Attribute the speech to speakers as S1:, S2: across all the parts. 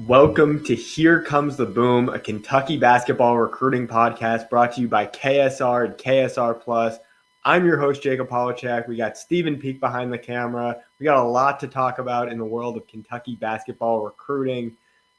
S1: Welcome to Here Comes the Boom, a Kentucky basketball recruiting podcast brought to you by KSR and KSR Plus. I'm your host, Jacob Polacheck. We got Stephen Peak behind the camera. We got a lot to talk about in the world of Kentucky basketball recruiting,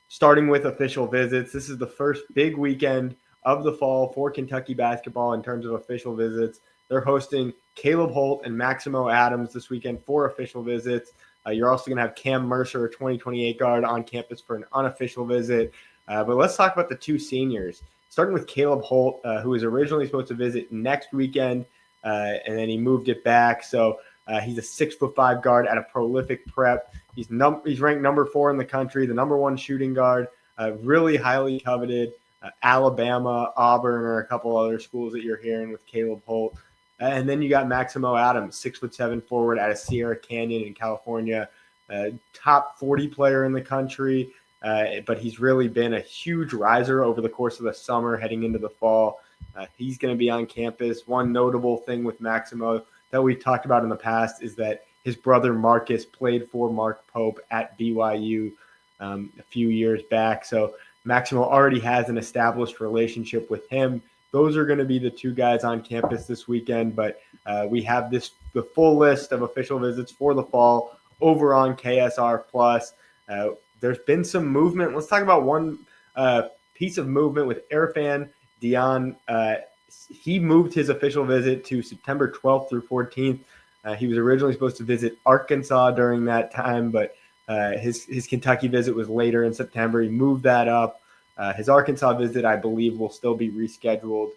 S1: starting with official visits. This is the first big weekend of the fall for Kentucky basketball in terms of official visits. They're hosting Caleb Holt and Maximo Adams this weekend for official visits. You're also going to have Cam Mercer, a 2028 guard, on campus for an unofficial visit. But let's talk about the two seniors, starting with Caleb Holt, who was originally supposed to visit next weekend, and then he moved it back. So he's a 6'5" guard at a prolific prep. He's ranked number 4 in the country, the number 1 shooting guard, really highly coveted. Alabama, Auburn, or a couple other schools that you're hearing with Caleb Holt. And then you got Maximo Adams, 6'7" forward out of Sierra Canyon in California, top 40 player in the country, but he's really been a huge riser over the course of the summer heading into the fall. He's going to be on campus. One notable thing with Maximo that we've talked about in the past is that his brother Marcus played for Mark Pope at BYU a few years back. So Maximo already has an established relationship with him. Those are going to be the two guys on campus this weekend, but we have the full list of official visits for the fall over on KSR Plus. There's been some movement. Let's talk about one piece of movement with Irfan Dion. He moved his official visit to September 12th through 14th. He was originally supposed to visit Arkansas during that time, but his Kentucky visit was later in September. He moved that up. His Arkansas visit, I believe, will still be rescheduled,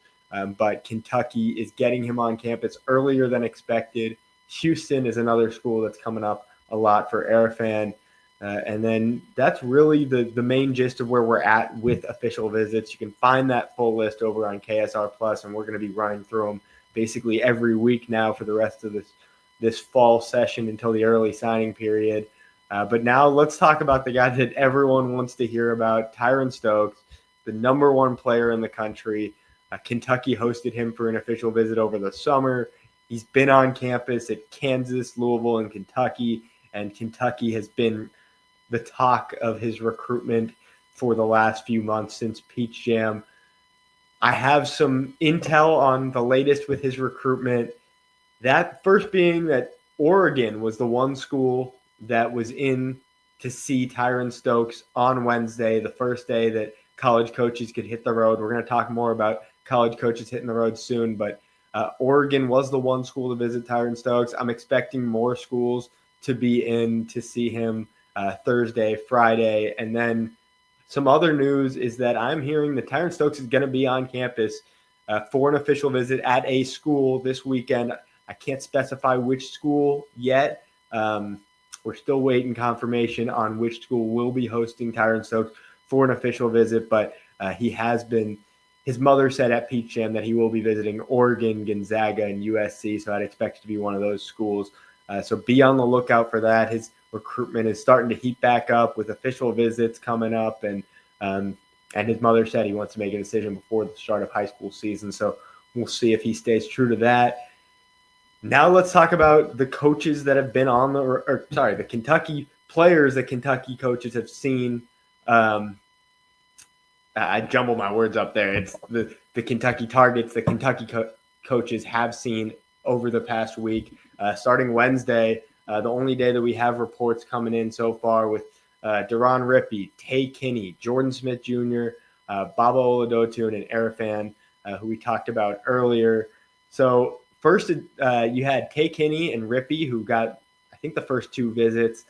S1: but Kentucky is getting him on campus earlier than expected. Houston is another school that's coming up a lot for Irfan. And then that's really the main gist of where we're at with official visits. You can find that full list over on KSR Plus, and we're going to be running through them basically every week now for the rest of this fall session until the early signing period. But now let's talk about the guy that everyone wants to hear about, Tyran Stokes, the number 1 player in the country. Kentucky hosted him for an official visit over the summer. He's been on campus at Kansas, Louisville, and Kentucky has been the talk of his recruitment for the last few months since Peach Jam. I have some intel on the latest with his recruitment. That first being that Oregon was the one school that was in to see Tyran Stokes on Wednesday, the first day that college coaches could hit the road. We're going to talk more about college coaches hitting the road soon, but Oregon was the one school to visit Tyran Stokes. I'm expecting more schools to be in to see him Thursday, Friday, and then some other news is that I'm hearing that Tyran Stokes is going to be on campus for an official visit at a school this weekend. I can't specify which school yet. We're still waiting confirmation on which school will be hosting Tyran Stokes for an official visit, but he has been – his mother said at Peach Jam that he will be visiting Oregon, Gonzaga, and USC, so I'd expect it to be one of those schools. So be on the lookout for that. His recruitment is starting to heat back up with official visits coming up, and his mother said he wants to make a decision before the start of high school season, so we'll see if he stays true to that. Now let's talk about the coaches that have been on the Kentucky players that Kentucky coaches have seen. I jumbled my words up there. It's the Kentucky targets that Kentucky coaches have seen over the past week. Starting Wednesday, the only day that we have reports coming in so far with Deron Rippey, Tay Kinney, Jordan Smith Jr., Baba Oladotun, and Irfan, who we talked about earlier. So first, you had Tay Kinney and Rippey, who got, I think, the first 2 visits.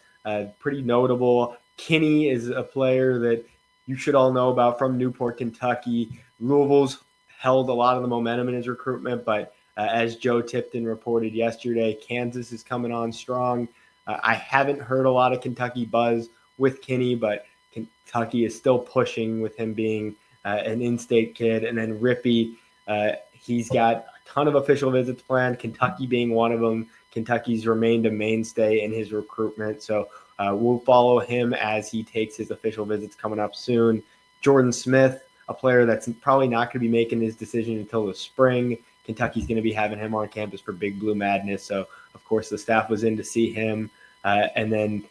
S1: Pretty notable. Kinney is a player that you should all know about from Newport, Kentucky. Louisville's held a lot of the momentum in his recruitment, but as Joe Tipton reported yesterday, Kansas is coming on strong. I haven't heard a lot of Kentucky buzz with Kinney, but Kentucky is still pushing with him being an in-state kid. And then Rippey, he's got a ton of official visits planned, Kentucky being one of them. Kentucky's remained a mainstay in his recruitment, so we'll follow him as he takes his official visits coming up soon. Jordan Smith, a player that's probably not going to be making his decision until the spring. Kentucky's going to be having him on campus for Big Blue Madness, so of course the staff was in to see him. And then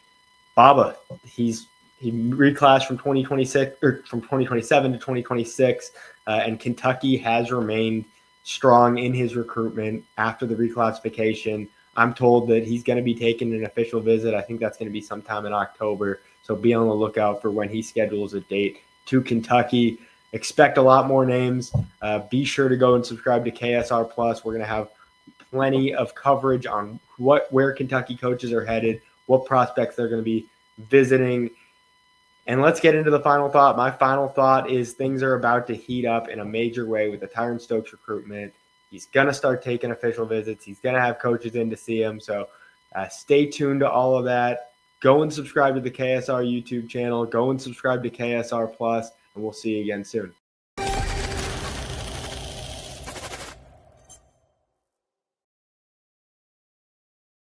S1: Baba, he's he reclassed from 2026 or from 2027 to 2026, and Kentucky has remained strong in his recruitment after the reclassification. I'm told that he's going to be taking an official visit. I think that's going to be sometime in October. So be on the lookout for when he schedules a date to Kentucky. Expect a lot more names. Be sure to go and subscribe to KSR Plus. We're going to have plenty of coverage on where Kentucky coaches are headed, what prospects they're going to be visiting. And let's get into the final thought. My final thought is things are about to heat up in a major way with the Tyran Stokes recruitment. He's going to start taking official visits. He's going to have coaches in to see him. So stay tuned to all of that. Go and subscribe to the KSR YouTube channel. Go and subscribe to KSR Plus, and we'll see you again soon.